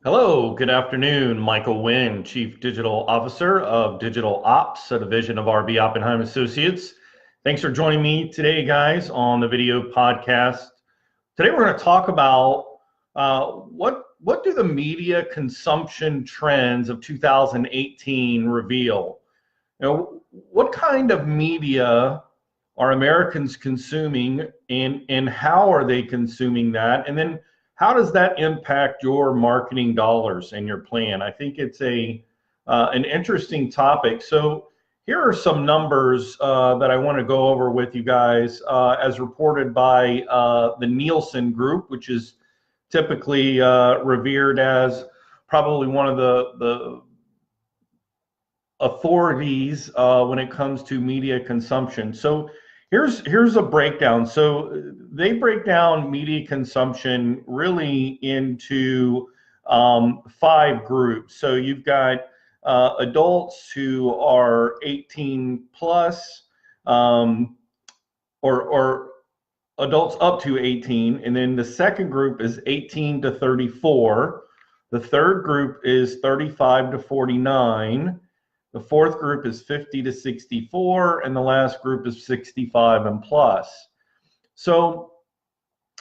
Hello, good afternoon. Michael Wynn, Chief Digital Officer of Digital Ops, a division of RB Oppenheim Associates. Thanks for joining me today, guys, on the video podcast. Today, we're going to talk about what do the media consumption trends of 2018 reveal? What kind of media are Americans consuming, and how are they consuming that? And then how does that impact your marketing dollars and your plan? I think it's an interesting topic. So here are some numbers that I want to go over with you guys, as reported by the Nielsen Group, which is typically revered as probably one of the authorities when it comes to media consumption. So here's a breakdown. So they break down media consumption really into 5 groups. So you've got adults who are 18 plus, or adults up to 18, and then the second group is 18 to 34. The third group is 35 to 49. The fourth group is 50 to 64, and the last group is 65 and plus. So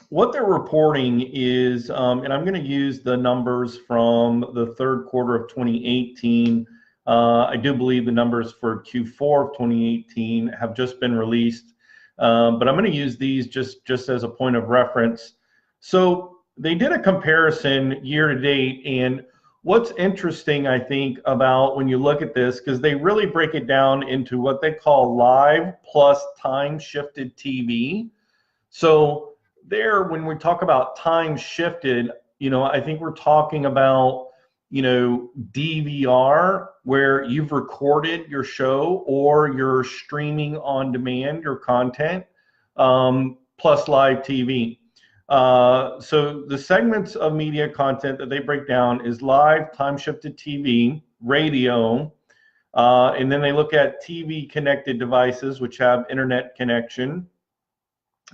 what they're reporting is, and I'm going to use the numbers from the third quarter of 2018. I do believe the numbers for Q4 of 2018 have just been released, but I'm going to use these just as a point of reference. So they did a comparison year to date, and what's interesting, I think, about when you look at this, because they really break it down into what they call live plus time shifted TV. So there, when we talk about time shifted, I think we're talking about, DVR, where you've recorded your show or you're streaming on demand your content, plus live TV. So the segments of media content that they break down is live, time-shifted TV, radio, and then they look at TV-connected devices, which have internet connection,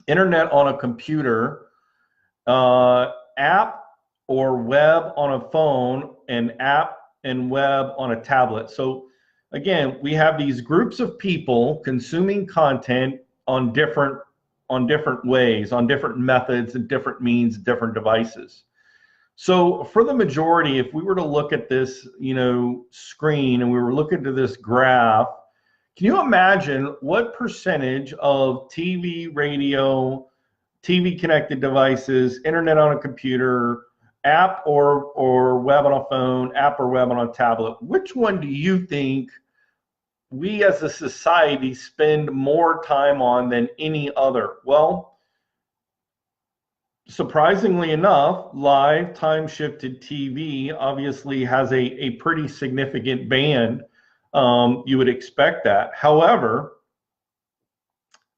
internet on a computer, app or web on a phone, and app and web on a tablet. So again, we have these groups of people consuming content on different ways, on different methods and different means, different devices. So for the majority, if we were to look at this, screen, and we were looking at this graph, can you imagine what percentage of TV, radio, TV connected devices, internet on a computer, app or web on a phone, app or web on a tablet, which one do you think we as a society spend more time on than any other? Well, surprisingly enough, live time shifted TV obviously has a pretty significant band. You would expect that. However,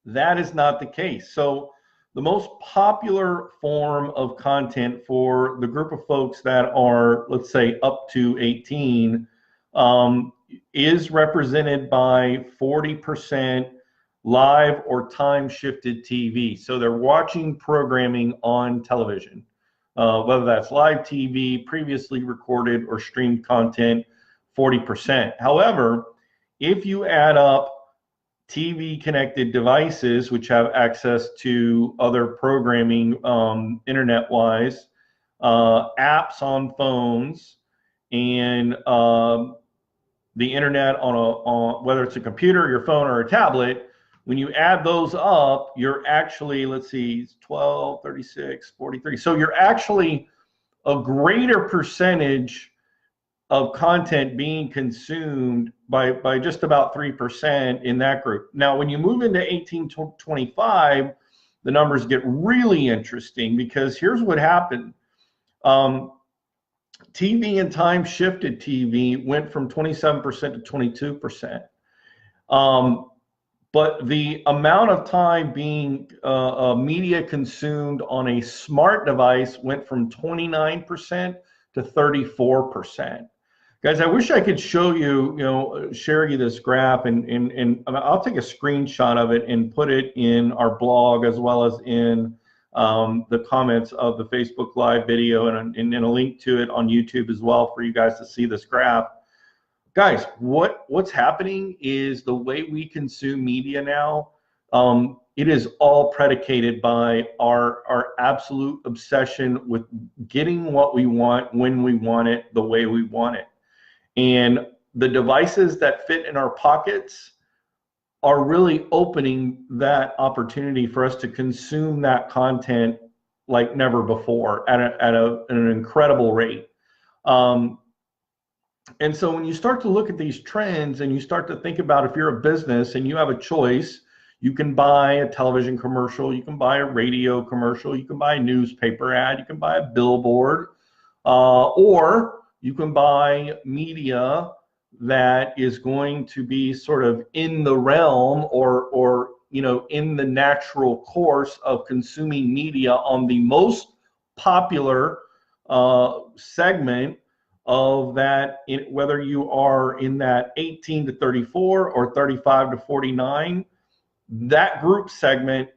that is not the case. So the most popular form of content for the group of folks that are, let's say, up to 18, is represented by 40% live or time-shifted TV. So they're watching programming on television, whether that's live TV, previously recorded or streamed content, 40%. However, if you add up TV-connected devices, which have access to other programming internet-wise, apps on phones, and the internet on whether it's a computer, your phone, or a tablet, when you add those up, you're actually, let's see, 12, 36, 43. So you're actually a greater percentage of content being consumed by just about 3% in that group. Now, when you move into 18 to 25, the numbers get really interesting, because here's what happened. TV and time shifted TV went from 27% to 22%. But the amount of time being media consumed on a smart device went from 29% to 34%. Guys, I wish I could show you, share you this graph, and I'll take a screenshot of it and put it in our blog as well as in the comments of the Facebook Live video and a link to it on YouTube as well for you guys to see this graph. Guys, what's happening is the way we consume media now, it is all predicated by our absolute obsession with getting what we want, when we want it, the way we want it. And the devices that fit in our pockets are really opening that opportunity for us to consume that content like never before at an incredible rate. And so when you start to look at these trends and you start to think about, if you're a business and you have a choice, you can buy a television commercial, you can buy a radio commercial, you can buy a newspaper ad, you can buy a billboard, or you can buy media that is going to be sort of in the realm or in the natural course of consuming media on the most popular segment of that, whether you are in that 18 to 34 or 35 to 49, that group segment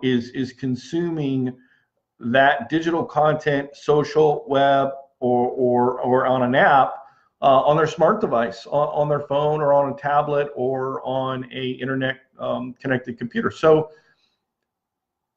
is consuming that digital content, social, web, or on an app, on their smart device, on their phone or on a tablet or on a internet connected computer. So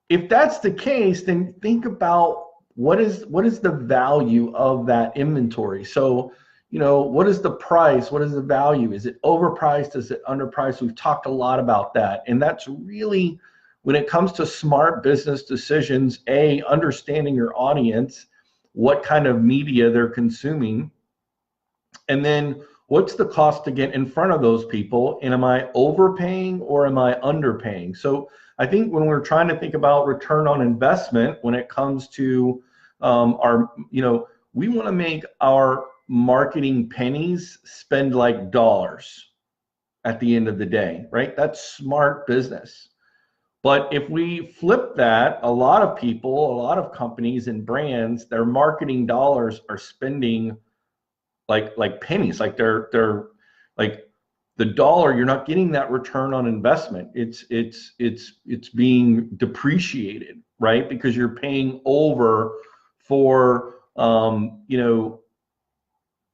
if that's the case, then think about what is the value of that inventory. So, what is the price? What is the value? Is it overpriced? Is it underpriced? We've talked a lot about that. And that's really, when it comes to smart business decisions, understanding your audience, what kind of media they're consuming, and then what's the cost to get in front of those people? And am I overpaying or am I underpaying? So I think when we're trying to think about return on investment, when it comes to we want to make our marketing pennies spend like dollars at the end of the day, right? That's smart business. But if we flip that, a lot of people, a lot of companies and brands, their marketing dollars are spending like pennies, like they're like the dollar, you're not getting that return on investment. It's being depreciated, right? Because you're paying over for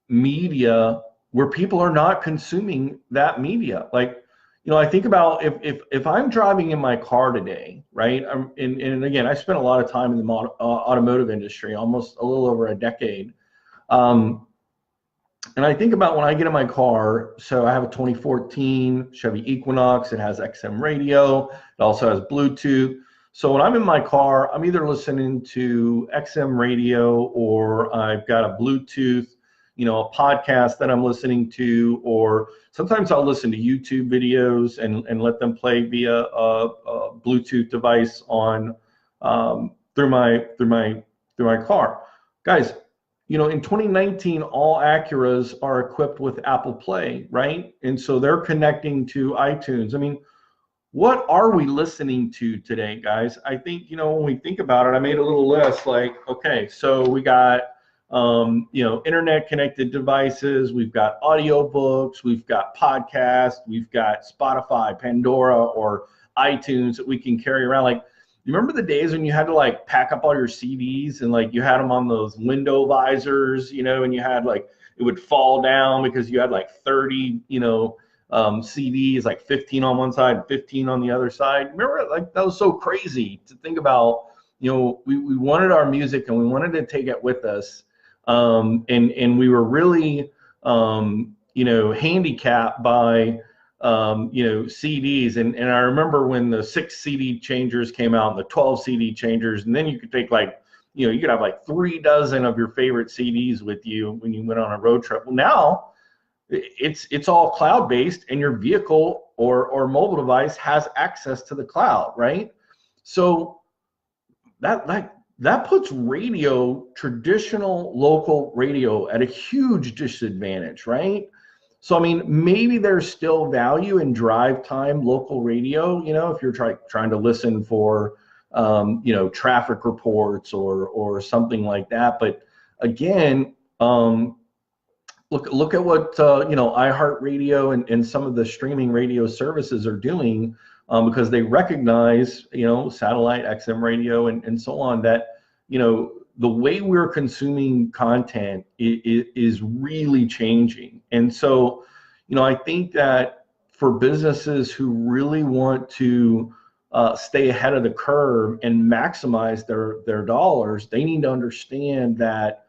media where people are not consuming that media. Like, I think about if I'm driving in my car today, right? And again, I spent a lot of time in the automotive industry, almost a little over a decade. And I think about when I get in my car, so I have a 2014 Chevy Equinox. It has XM radio. It also has Bluetooth. So when I'm in my car, I'm either listening to XM radio or I've got a Bluetooth, a podcast that I'm listening to, or sometimes I'll listen to YouTube videos and let them play via a Bluetooth device on through my car. Guys, in 2019, all Acuras are equipped with Apple Play, right? And so they're connecting to iTunes. I mean, what are we listening to today, guys? I think, when we think about it, I made a little list like, okay, so we got, internet connected devices, we've got audiobooks, we've got podcasts, we've got Spotify, Pandora, or iTunes that we can carry around. Like, you remember the days when you had to pack up all your CDs and you had them on those window visors, and you had it would fall down because you had 30, CDs, 15 on one side and 15 on the other side. Remember, that was so crazy to think about. We wanted our music and we wanted to take it with us, and we were really handicapped by CDs. And I remember when the 6 CD changers came out and the 12 CD changers, and then you could take you could have 3 dozen of your favorite CDs with you when you went on a road trip. Well, now it's all cloud-based, and your vehicle or mobile device has access to the cloud, right? So that puts radio, traditional local radio, at a huge disadvantage, right? So, I mean, maybe there's still value in drive time local radio, if you're trying to listen for, traffic reports or something like that. But again, look at what, iHeartRadio and some of the streaming radio services are doing. because they recognize, satellite, XM radio, and so on, that, the way we're consuming content is really changing. And so, I think that for businesses who really want to stay ahead of the curve and maximize their dollars, they need to understand that,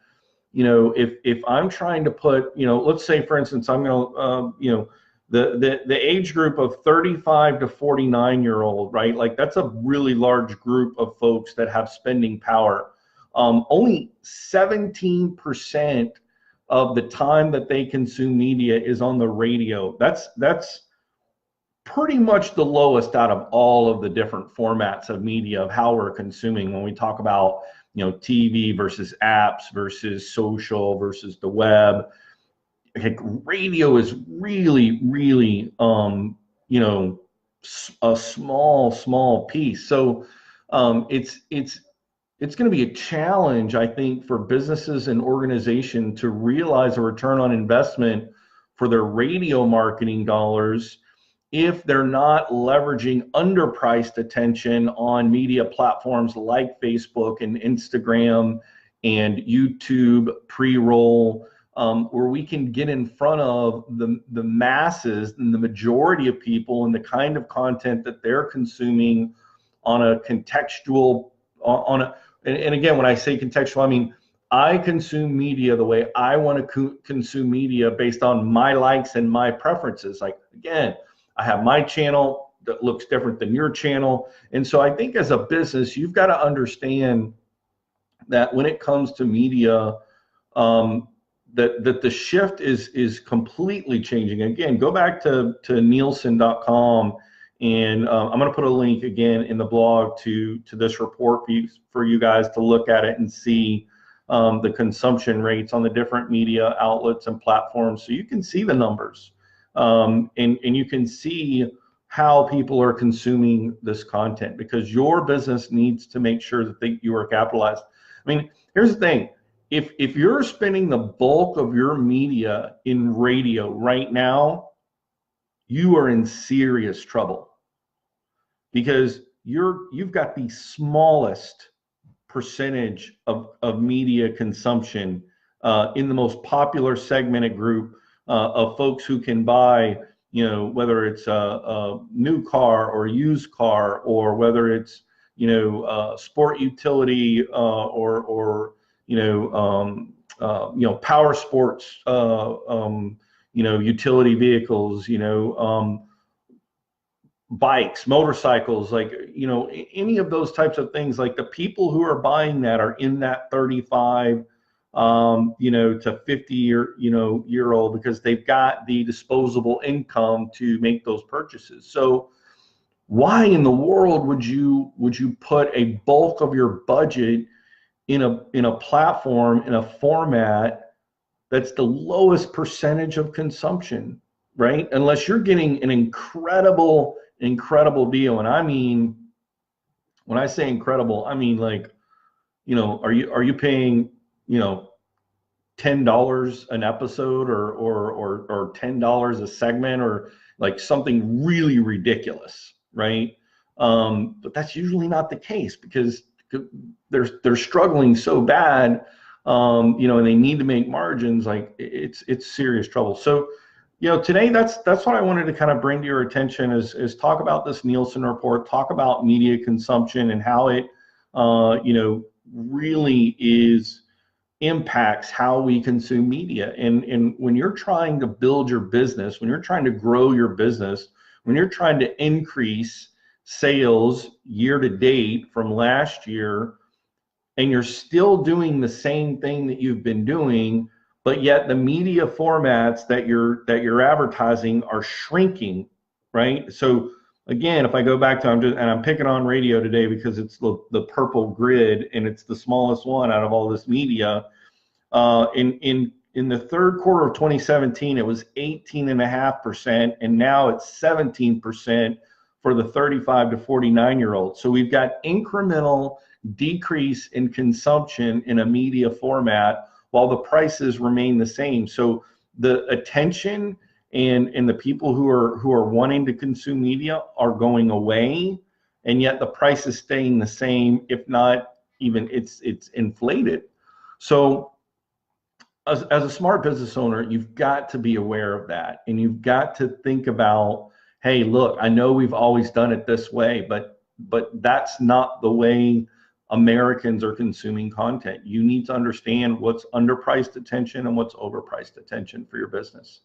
if I'm trying to put, let's say, for instance, I'm going to, the age group of 35 to 49-year-old, right? Like, that's a really large group of folks that have spending power. Only 17% of the time that they consume media is on the radio. That's pretty much the lowest out of all of the different formats of media of how we're consuming. When we talk about, TV versus apps versus social versus the web, like, radio is really, really, a small piece. So it's going to be a challenge, I think, for businesses and organizations to realize a return on investment for their radio marketing dollars if they're not leveraging underpriced attention on media platforms like Facebook and Instagram and YouTube pre-roll, where we can get in front of the masses and the majority of people and the kind of content that they're consuming on a contextual, and again, when I say contextual, I mean, I consume media the way I want to consume media based on my likes and my preferences. Like, again, I have my channel that looks different than your channel. And so I think as a business, you've got to understand that when it comes to media, that the shift is completely changing. Again, go back to Nielsen.com, and I'm going to put a link again in the blog to this report for you guys to look at it and see the consumption rates on the different media outlets and platforms, so you can see the numbers. And you can see how people are consuming this content, because your business needs to make sure that you are capitalized. I mean, here's the thing. If you're spending the bulk of your media in radio right now, you are in serious trouble, because you've got the smallest percentage of media consumption in the most popular segmented group of folks who can buy, whether it's a new car or a used car, or whether it's, sport utility or power sports, utility vehicles, bikes, motorcycles, like, any of those types of things. Like, the people who are buying that are in that 35 to 50 year old, because they've got the disposable income to make those purchases. So why in the world would you put a bulk of your budget in a platform, in a format that's the lowest percentage of consumption, right? Unless you're getting an incredible deal. And I mean, when I say incredible, I mean, like, are you paying, $10 an episode or $10 a segment, or like something really ridiculous, right? But that's usually not the case, because they're struggling so bad, and they need to make margins. Like, it's serious trouble. So, today that's what I wanted to kind of bring to your attention, is talk about this Nielsen report, talk about media consumption and how it, really impacts how we consume media. And when you're trying to build your business, when you're trying to grow your business, when you're trying to increase sales year to date from last year, and you're still doing the same thing that you've been doing, but yet the media formats that you're advertising are shrinking, right? So again, if I go back to, I'm picking on radio today because it's the purple grid and it's the smallest one out of all this media. In the third quarter of 2017, it was 18.5%, and now it's 17% for the 35 to 49-year-olds. So we've got incremental decrease in consumption in a media format while the prices remain the same. So the attention and the people who are wanting to consume media are going away, and yet the price is staying the same, if not even it's inflated. So as a smart business owner, you've got to be aware of that, and you've got to think about, hey, look, I know we've always done it this way, but that's not the way Americans are consuming content. You need to understand what's underpriced attention and what's overpriced attention for your business.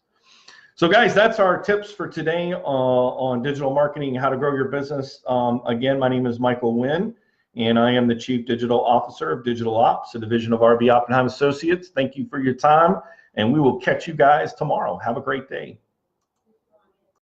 So guys, that's our tips for today on digital marketing and how to grow your business. Again, my name is Michael Wynn, and I am the Chief Digital Officer of Digital Ops, a division of RB Oppenheim Associates. Thank you for your time, and we will catch you guys tomorrow. Have a great day.